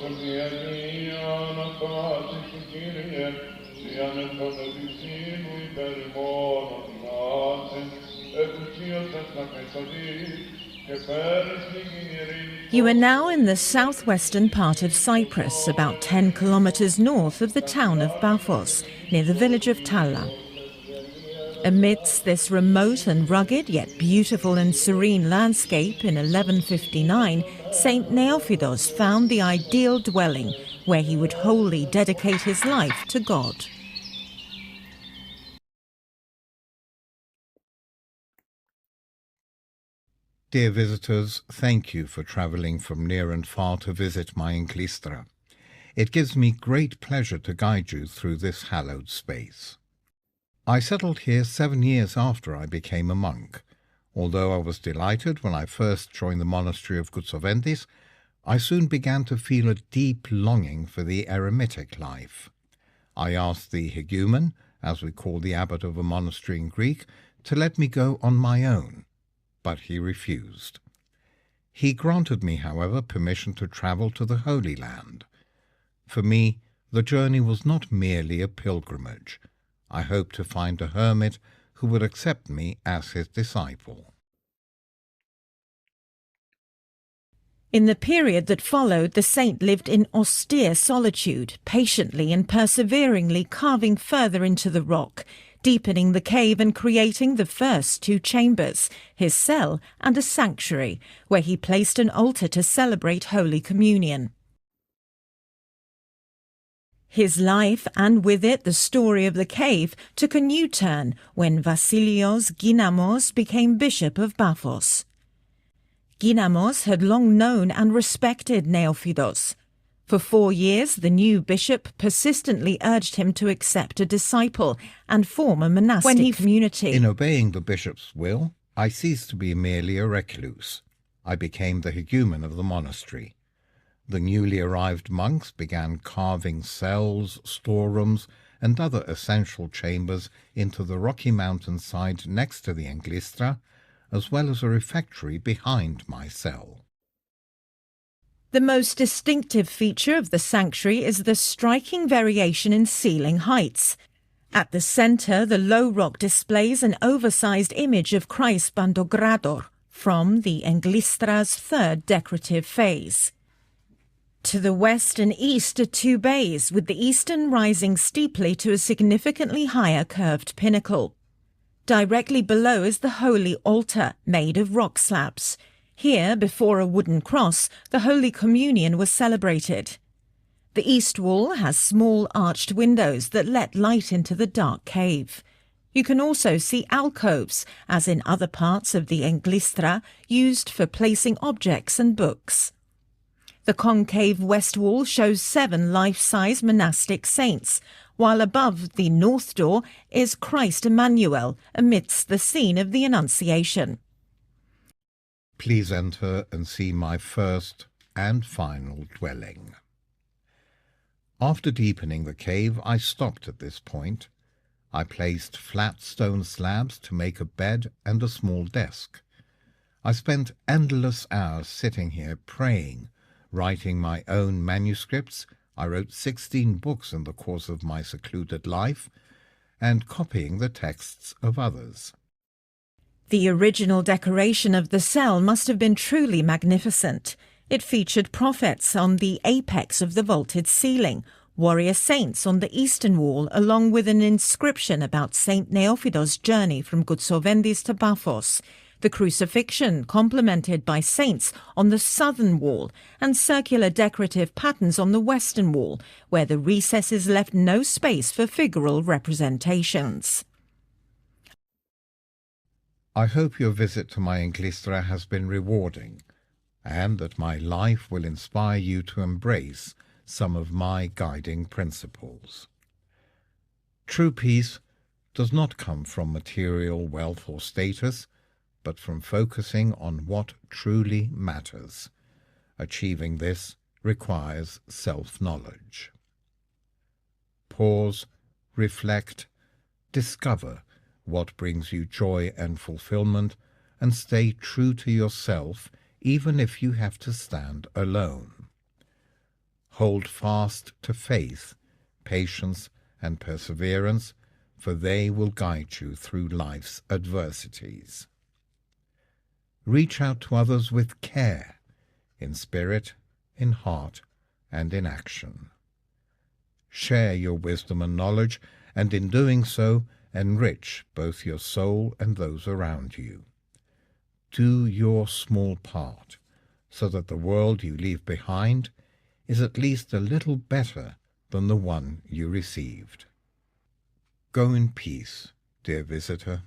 You are now in the southwestern part of Cyprus, about 10 kilometers north of the town of Paphos, near the village of Talla. Amidst this remote and rugged, yet beautiful and serene landscape, in 1159, Saint Neophytos found the ideal dwelling, where he would wholly dedicate his life to God. Dear visitors, thank you for travelling from near and far to visit my Enklistra. It gives me great pleasure to guide you through this hallowed space. I settled here 7 years after I became a monk. Although I was delighted when I first joined the monastery of Gutsovendis, I soon began to feel a deep longing for the eremitic life. I asked the hegumen, as we call the abbot of a monastery in Greek, to let me go on my own, but he refused. He granted me, however, permission to travel to the Holy Land. For me, the journey was not merely a pilgrimage. I hoped to find a hermit who would accept me as his disciple. In the period that followed, the saint lived in austere solitude, patiently and perseveringly carving further into the rock, deepening the cave and creating the first 2 chambers, his cell and a sanctuary, where he placed an altar to celebrate Holy Communion. His life, and with it the story of the cave, took a new turn when Vasilios Ginamos became Bishop of Paphos. Ginamos had long known and respected Neophytos. For 4 years, the new bishop persistently urged him to accept a disciple and form a monastic community. In obeying the bishop's will, I ceased to be merely a recluse. I became the hegumen of the monastery. The newly arrived monks began carving cells, storerooms, and other essential chambers into the rocky mountainside next to the Enklistra, as well as a refectory behind my cell. The most distinctive feature of the sanctuary is the striking variation in ceiling heights. At the centre, the low rock displays an oversized image of Christ Bandogrador from the Enklistra's 3rd decorative phase. To the west and east are 2 bays, with the eastern rising steeply to a significantly higher curved pinnacle. Directly below is the holy altar, made of rock slabs. Here, before a wooden cross, the Holy Communion was celebrated. The east wall has small arched windows that let light into the dark cave. You can also see alcoves, as in other parts of the Enklistra, used for placing objects and books. The concave west wall shows 7 life-size monastic saints, while above the north door is Christ Emmanuel amidst the scene of the Annunciation. Please enter and see my first and final dwelling. After deepening the cave, I stopped at this point. I placed flat stone slabs to make a bed and a small desk. I spent endless hours sitting here praying, writing my own manuscripts. I wrote 16 books in the course of my secluded life, and copying the texts of others. The original decoration of the cell must have been truly magnificent. It featured prophets on the apex of the vaulted ceiling, warrior saints on the eastern wall, along with an inscription about Saint Neophytos' journey from Gutsovendis to Paphos, the crucifixion complemented by saints on the southern wall, and circular decorative patterns on the western wall, where the recesses left no space for figural representations. I hope your visit to my Enklistra has been rewarding, and that my life will inspire you to embrace some of my guiding principles. True peace does not come from material wealth or status, but from focusing on what truly matters. Achieving this requires self-knowledge. Pause, reflect, discover what brings you joy and fulfillment, and stay true to yourself even if you have to stand alone. Hold fast to faith, patience, and perseverance, for they will guide you through life's adversities. Reach out to others with care, in spirit, in heart, and in action. Share your wisdom and knowledge, and in doing so, enrich both your soul and those around you. Do your small part, so that the world you leave behind is at least a little better than the one you received. Go in peace, dear visitor.